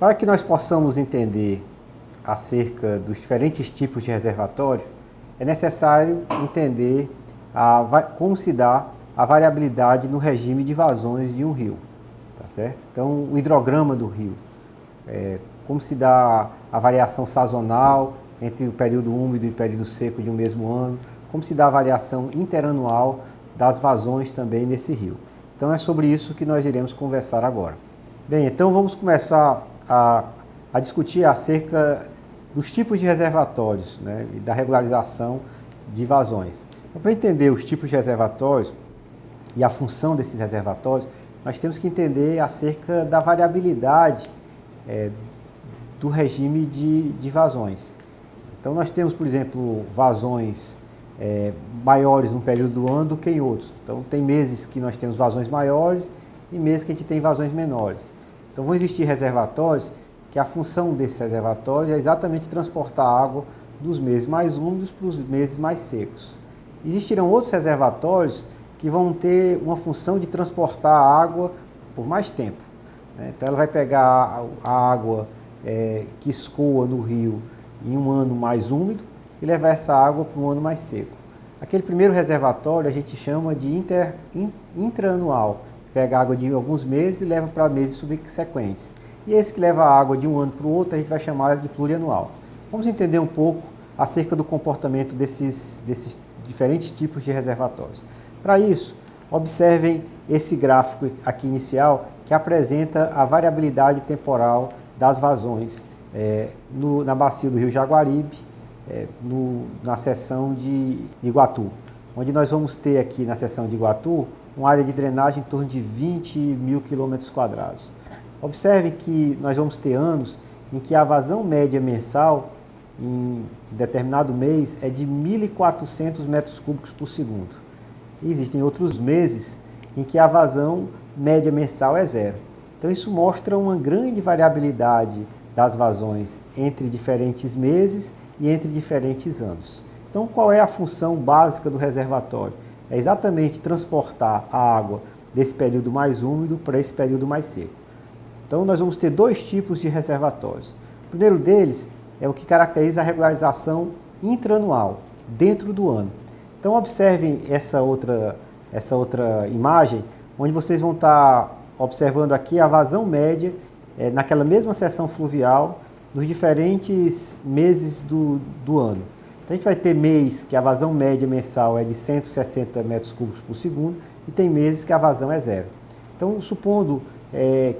Para que nós possamos entender acerca dos diferentes tipos de reservatório, é necessário entender como se dá a variabilidade no regime de vazões de um rio, tá certo? Então, o hidrograma do rio, como se dá a variação sazonal entre o período úmido e o período seco de um mesmo ano, como se dá a variação interanual das vazões também nesse rio. Então, é sobre isso que nós iremos conversar agora. Bem, então vamos começar a discutir acerca dos tipos de reservatórios, né, e da regularização de vazões. Então, para entender os tipos de reservatórios e a função desses reservatórios, nós temos que entender acerca da variabilidade do regime de vazões. Então, nós temos, por exemplo, vazões maiores num período do ano do que em outros. Então, tem meses que nós temos vazões maiores e meses que a gente tem vazões menores. Então, vão existir reservatórios que a função desses reservatórios é exatamente transportar água dos meses mais úmidos para os meses mais secos. Existirão outros reservatórios que vão ter uma função de transportar a água por mais tempo, né? Então, ela vai pegar a água que escoa no rio em um ano mais úmido e levar essa água para um ano mais seco. Aquele primeiro reservatório a gente chama de intraanual, que pega a água de alguns meses e leva para meses subsequentes. E esse que leva a água de um ano para o outro a gente vai chamar de plurianual. Vamos entender um pouco acerca do comportamento desses diferentes tipos de reservatórios. Para isso, observem esse gráfico aqui inicial que apresenta a variabilidade temporal das vazões na bacia do Rio Jaguaribe, na seção de Iguatu, onde nós vamos ter aqui na seção de Iguatu uma área de drenagem em torno de 20 mil quilômetros quadrados. Observe que nós vamos ter anos em que a vazão média mensal em determinado mês é de 1.400 metros cúbicos por segundo. E existem outros meses em que a vazão média mensal é zero. Então isso mostra uma grande variabilidade das vazões entre diferentes meses e entre diferentes anos. Então qual é a função básica do reservatório? É exatamente transportar a água desse período mais úmido para esse período mais seco. Então nós vamos ter dois tipos de reservatórios. O primeiro deles é o que caracteriza a regularização intraanual, dentro do ano. Então observem essa outra imagem, onde vocês vão estar observando aqui a vazão média naquela mesma seção fluvial nos diferentes meses do ano. Então a gente vai ter mês que a vazão média mensal é de 160 metros cúbicos por segundo e tem meses que a vazão é zero. Então, supondo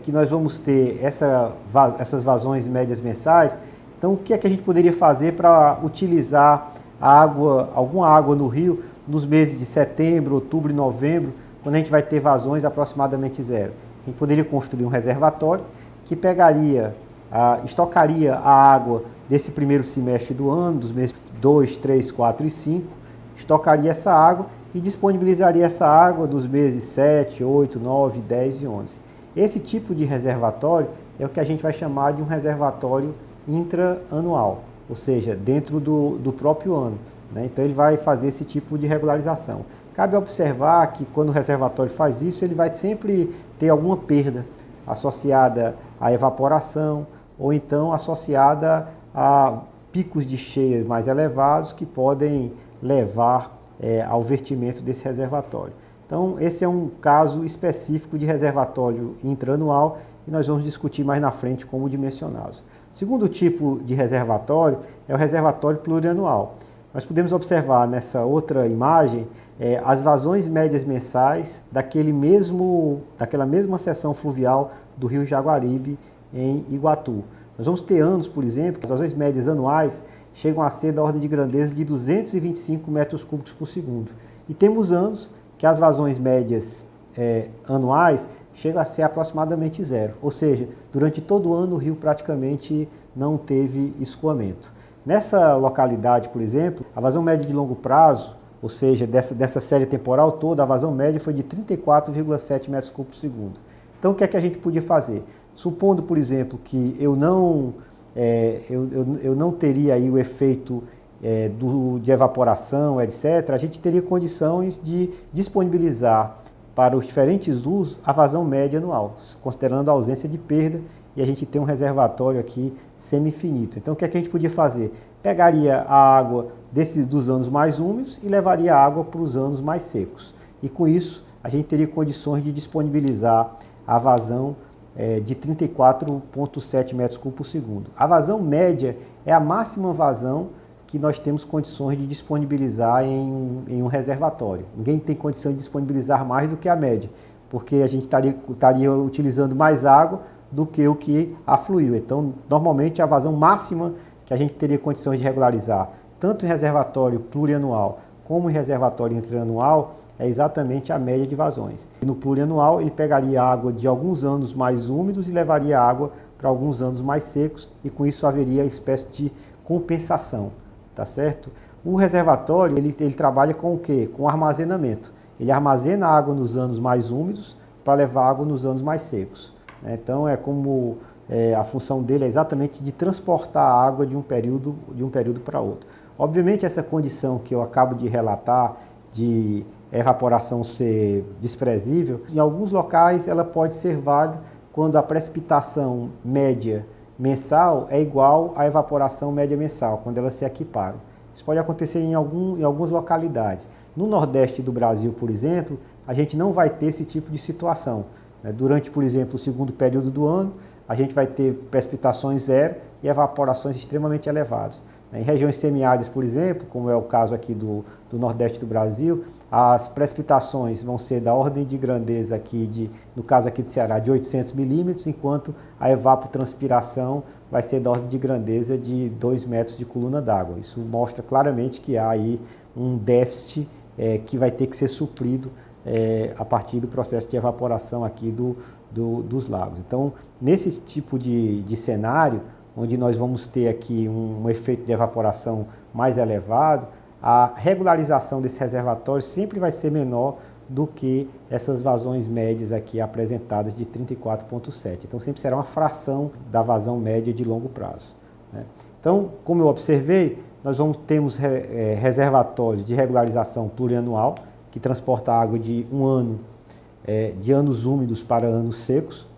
que nós vamos ter essas vazões médias mensais, então o que é que a gente poderia fazer para utilizar alguma água no rio nos meses de setembro, outubro e novembro, quando a gente vai ter vazões aproximadamente zero? A gente poderia construir um reservatório que estocaria a água desse primeiro semestre do ano, dos meses 2, 3, 4 e 5, estocaria essa água e disponibilizaria essa água dos meses 7, 8, 9, 10 e 11. Esse tipo de reservatório é o que a gente vai chamar de um reservatório intraanual, ou seja, dentro do próprio ano, né? Então ele vai fazer esse tipo de regularização. Cabe observar que quando o reservatório faz isso, ele vai sempre ter alguma perda associada à evaporação ou então associada a picos de cheia mais elevados que podem levar ao vertimento desse reservatório. Então, esse é um caso específico de reservatório intraanual e nós vamos discutir mais na frente como dimensioná-los. O segundo tipo de reservatório é o reservatório plurianual. Nós podemos observar nessa outra imagem as vazões médias mensais daquela mesma seção fluvial do Rio Jaguaribe em Iguatu. Nós vamos ter anos, por exemplo, que as vazões médias anuais chegam a ser da ordem de grandeza de 225 metros cúbicos por segundo. E temos anos que as vazões médias anuais chegam a ser aproximadamente zero. Ou seja, durante todo o ano o rio praticamente não teve escoamento. Nessa localidade, por exemplo, a vazão média de longo prazo, ou seja, dessa série temporal toda, a vazão média foi de 34,7 metros cúbicos por segundo. Então o que é que a gente podia fazer? Supondo, por exemplo, que eu não teria aí o efeito de evaporação, etc., a gente teria condições de disponibilizar para os diferentes usos, a vazão média anual, considerando a ausência de perda, e a gente tem um reservatório aqui semi-finito. Então, o que é que a gente podia fazer? Pegaria a água dos anos mais úmidos e levaria a água para os anos mais secos. E com isso, a gente teria condições de disponibilizar a vazão de 34,7 metros cúbicos por segundo. A vazão média é a máxima vazão que nós temos condições de disponibilizar em um reservatório. Ninguém tem condição de disponibilizar mais do que a média, porque a gente estaria utilizando mais água do que o que afluiu. Então, normalmente, a vazão máxima que a gente teria condições de regularizar, tanto em reservatório plurianual como em reservatório intraanual, é exatamente a média de vazões. E no plurianual, ele pegaria água de alguns anos mais úmidos e levaria água para alguns anos mais secos, e com isso haveria uma espécie de compensação, tá certo? O reservatório, ele trabalha com o quê? Com armazenamento. Ele armazena água nos anos mais úmidos para levar água nos anos mais secos. Então, a função dele é exatamente de transportar a água de um período para outro. Obviamente, essa condição que eu acabo de relatar, de evaporação ser desprezível, em alguns locais ela pode ser válida quando a precipitação média mensal é igual à evaporação média mensal, quando elas se equiparam. Isso pode acontecer em algumas localidades. No Nordeste do Brasil, por exemplo, a gente não vai ter esse tipo de situação. Durante, por exemplo, o segundo período do ano, a gente vai ter precipitações zero e evaporações extremamente elevadas. Em regiões semiáridas, por exemplo, como é o caso aqui do Nordeste do Brasil, as precipitações vão ser da ordem de grandeza aqui, no caso aqui do Ceará, de 800 milímetros, enquanto a evapotranspiração vai ser da ordem de grandeza de 2 metros de coluna d'água. Isso mostra claramente que há aí um déficit que vai ter que ser suprido a partir do processo de evaporação aqui dos lagos. Então, nesse tipo de cenário, onde nós vamos ter aqui um efeito de evaporação mais elevado, a regularização desse reservatório sempre vai ser menor do que essas vazões médias aqui apresentadas de 34,7. Então, sempre será uma fração da vazão média de longo prazo. Então, como eu observei, nós temos reservatórios de regularização plurianual, que transporta água de um ano, de anos úmidos para anos secos,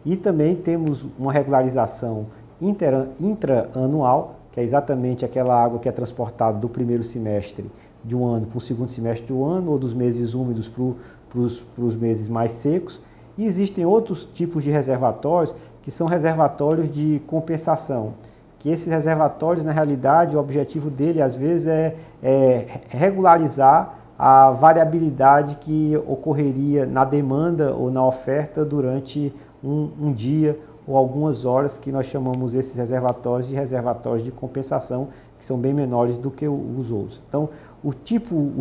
e também temos uma regularização intraanual, que é exatamente aquela água que é transportada do primeiro semestre de um ano para o segundo semestre do ano, ou dos meses úmidos para os meses mais secos. E existem outros tipos de reservatórios, que são reservatórios de compensação, que esses reservatórios, na realidade, o objetivo dele, às vezes, é regularizar a variabilidade que ocorreria na demanda ou na oferta durante um dia ou algumas horas, que nós chamamos esses reservatórios de reservatórios de compensação, que são bem menores do que os outros. Então, os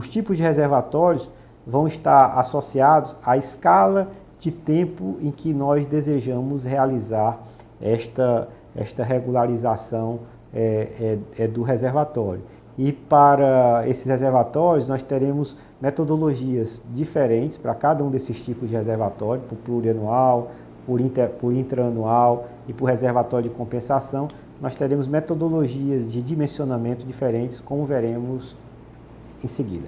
tipos de reservatórios vão estar associados à escala de tempo em que nós desejamos realizar esta regularização do reservatório. E para esses reservatórios, nós teremos metodologias diferentes para cada um desses tipos de reservatório, por plurianual, por intraanual e por reservatório de compensação. Nós teremos metodologias de dimensionamento diferentes, como veremos em seguida.